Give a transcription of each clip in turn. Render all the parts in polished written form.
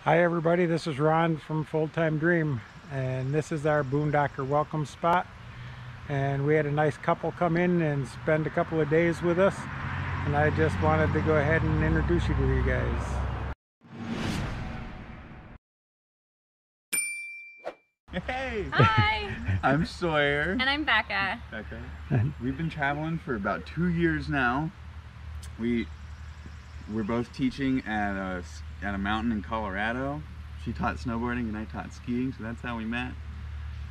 Hi everybody, this is Ron from Full Time Dream, and this is our boondocker welcome spot. And we had a nice couple come in and spend a couple of days with us, and I just wanted to go ahead and introduce you to you guys. Hey! Hi! I'm Sawyer. And I'm Becca. We've been traveling for about 2 years now. We're both teaching at a mountain in Colorado. She taught snowboarding and I taught skiing, so that's how we met.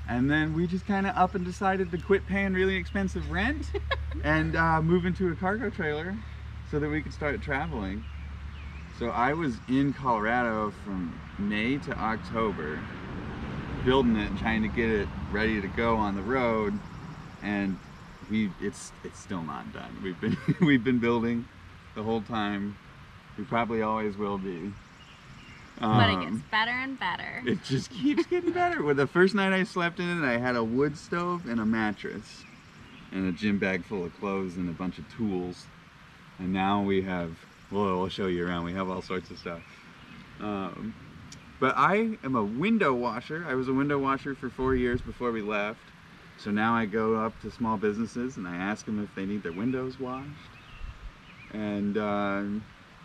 And then we just kind of up and decided to quit paying really expensive rent and move into a cargo trailer so that we could start traveling. So I was in Colorado from May to October, building it and trying to get it ready to go on the road, and it's still not done. We've been building the whole time. We probably always will be. But it gets better and better. It just keeps getting better. Well, the first night I slept in it, I had a wood stove and a mattress and a gym bag full of clothes and a bunch of tools. And now we have, well, we'll show you around. We have all sorts of stuff. But I am a window washer. I was a window washer for 4 years before we left. So now I go up to small businesses and I ask them if they need their windows washed. And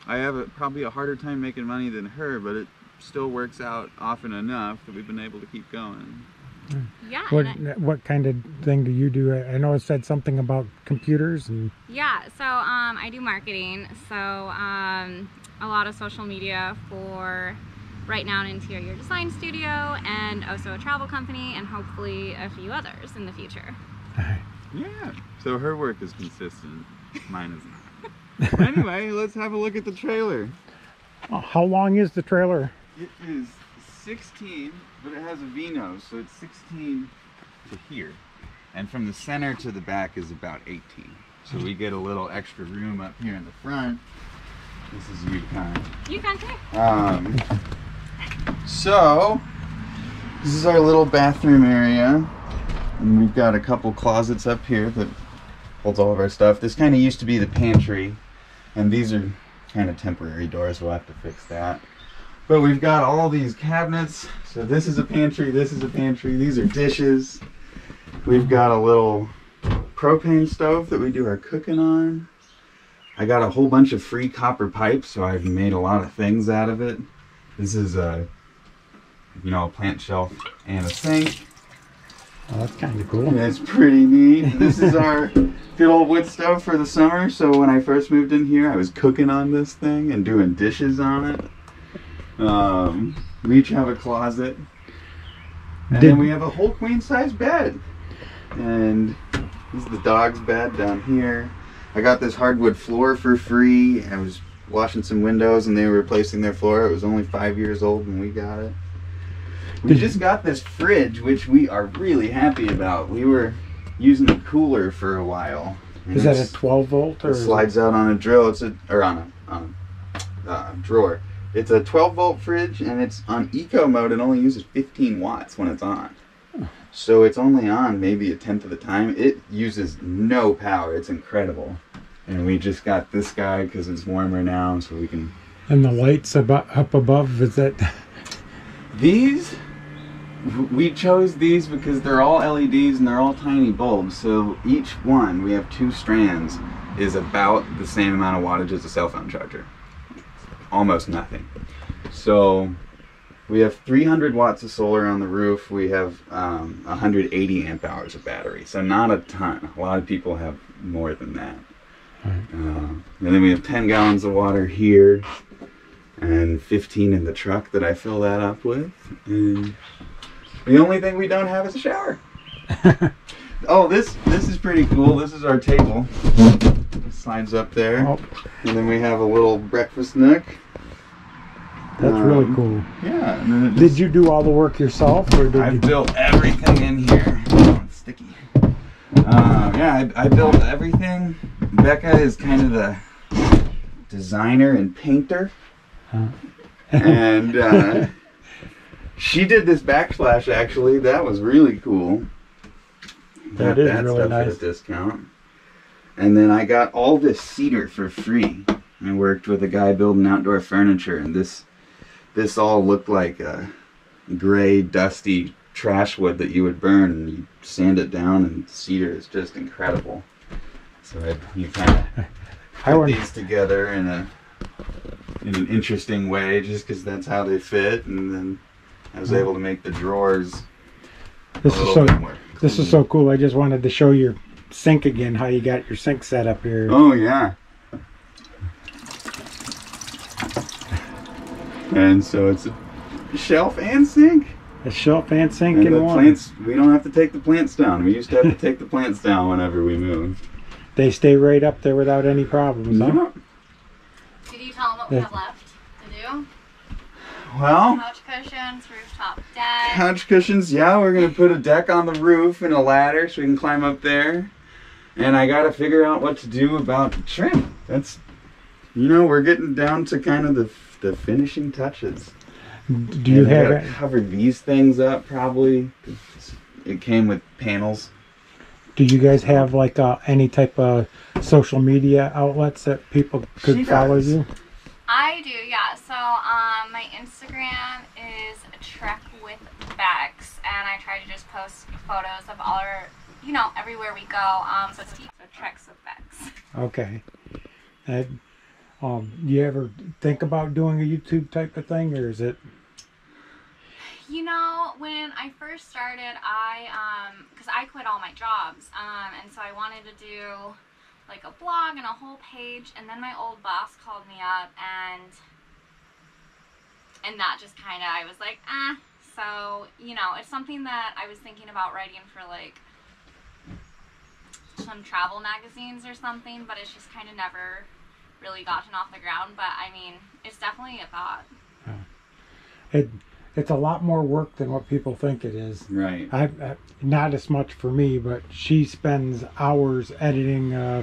I have probably a harder time making money than her, but it still works out often enough that we've been able to keep going. Yeah. What kind of thing do you do? I know it said something about computers and... Yeah, so I do marketing. So a lot of social media for right now an interior design studio and also a travel company and hopefully a few others in the future. Yeah, so her work is consistent, mine is not. Anyway, let's have a look at the trailer. How long is the trailer? It is 16, but it has a V-nose, so it's 16 to here. And from the center to the back is about 18. So we get a little extra room up here in the front. This is Yukon. Yukon too. So, this is our little bathroom area. And we've got a couple closets up here that holds all of our stuff. This kind of used to be the pantry. And these are kind of temporary doors, we'll have to fix that. But we've got all these cabinets. So this is a pantry, this is a pantry, these are dishes. We've got a little propane stove that we do our cooking on. I got a whole bunch of free copper pipes, so I've made a lot of things out of it. This is a plant shelf and a sink. Oh, that's kind of cool. It's pretty neat. This is our good old wood stove for the summer. So when I first moved in here, I was cooking on this thing and doing dishes on it. We each have a closet. And then we have a whole queen size bed. And this is the dog's bed down here. I got this hardwood floor for free. I was washing some windows and they were replacing their floor. It was only 5 years old when we got it. We just got this fridge, which we are really happy about. We were using a cooler for a while. Is that a 12 volt or? It slides out on a drill. On a drawer. It's a 12 volt fridge, and it's on eco mode. It only uses 15 watts when it's on. So it's only on maybe a tenth of the time. It uses no power. It's incredible. And we just got this guy because it's warmer now, so we can. And the lights up above, is that? We chose these because they're all LEDs and they're all tiny bulbs. So each one, we have 2 strands, is about the same amount of wattage as a cell phone charger. Almost nothing. So we have 300 watts of solar on the roof. We have 180 amp hours of battery. So not a ton. A lot of people have more than that. And then we have 10 gallons of water here and 15 in the truck that I fill that up with. And the only thing we don't have is a shower. Oh, this is pretty cool. This is our table. It slides up there. Oh. And then we have a little breakfast nook. That's really cool. Yeah. And then did you do all the work yourself, or did I built everything in here. Oh, it's sticky. Yeah, I built everything. Becca is kind of the designer and painter. And she did this backsplash, actually. That was really cool. That is really nice. At a discount. And then I got all this cedar for free. I worked with a guy building outdoor furniture, and this this all looked like a gray, dusty trash wood that you would burn, and you sand it down, and cedar is just incredible. So you kind of put these together in an interesting way, just because that's how they fit, and then I was able to make the drawers. This is so cool. I just wanted to show your sink again, how you got your sink set up here. Oh yeah. And so it's a shelf and sink. A shelf and sink and in the one. Plants, we don't have to take the plants down. We used to have to take the plants down whenever we moved. They stay right up there without any problems, huh? Did you tell them what we have left to do? Well, Couch cushions, rooftop deck. Couch cushions, yeah, we're going to put a deck on the roof and a ladder so we can climb up there. And I got to figure out what to do about the trim. That's, you know, we're getting down to kind of the finishing touches. Do you have to cover these things up probably? It came with panels. Do you guys have like any type of social media outlets that people could follow you? I do, yeah. So my Instagram is Trek with Bex, and I try to just post photos of all our, you know, everywhere we go. So it's Treks with Bex. Okay. You ever think about doing a YouTube type of thing, or is it? You know, when I first started, because I quit all my jobs, and so I wanted to do like a blog and a whole page, and then my old boss called me up, and that just kind of, I was like, so, you know, it's something that I was thinking about writing for like some travel magazines or something, but it's just kind of never really gotten off the ground. But I mean, it's definitely a thought. It's a lot more work than what people think it is. Right. Not as much for me, but she spends hours editing a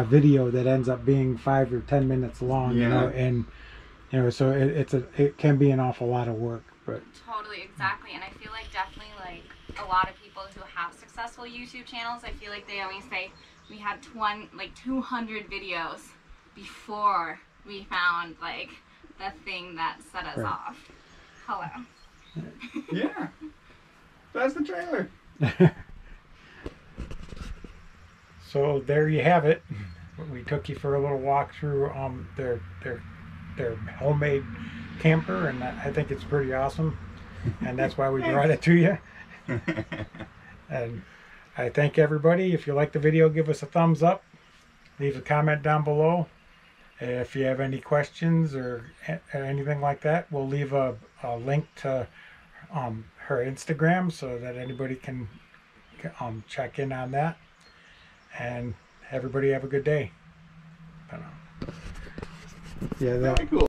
video that ends up being 5 or 10 minutes long. Yeah. You know, and you know, so it can be an awful lot of work. But totally, exactly. And I feel like definitely like a lot of people who have successful YouTube channels, I feel like they always say we had 200 videos before we found like the thing that set us off. Hello. Yeah. That's the trailer. So there you have it. We took you for a little walk through their homemade camper, and I think it's pretty awesome, and that's why we brought it to you. And I thank everybody. If you like the video, give us a thumbs up, leave a comment down below. If you have any questions or anything like that, we'll leave a link to her Instagram so that anybody can check in on that. And everybody have a good day. Yeah, Very cool.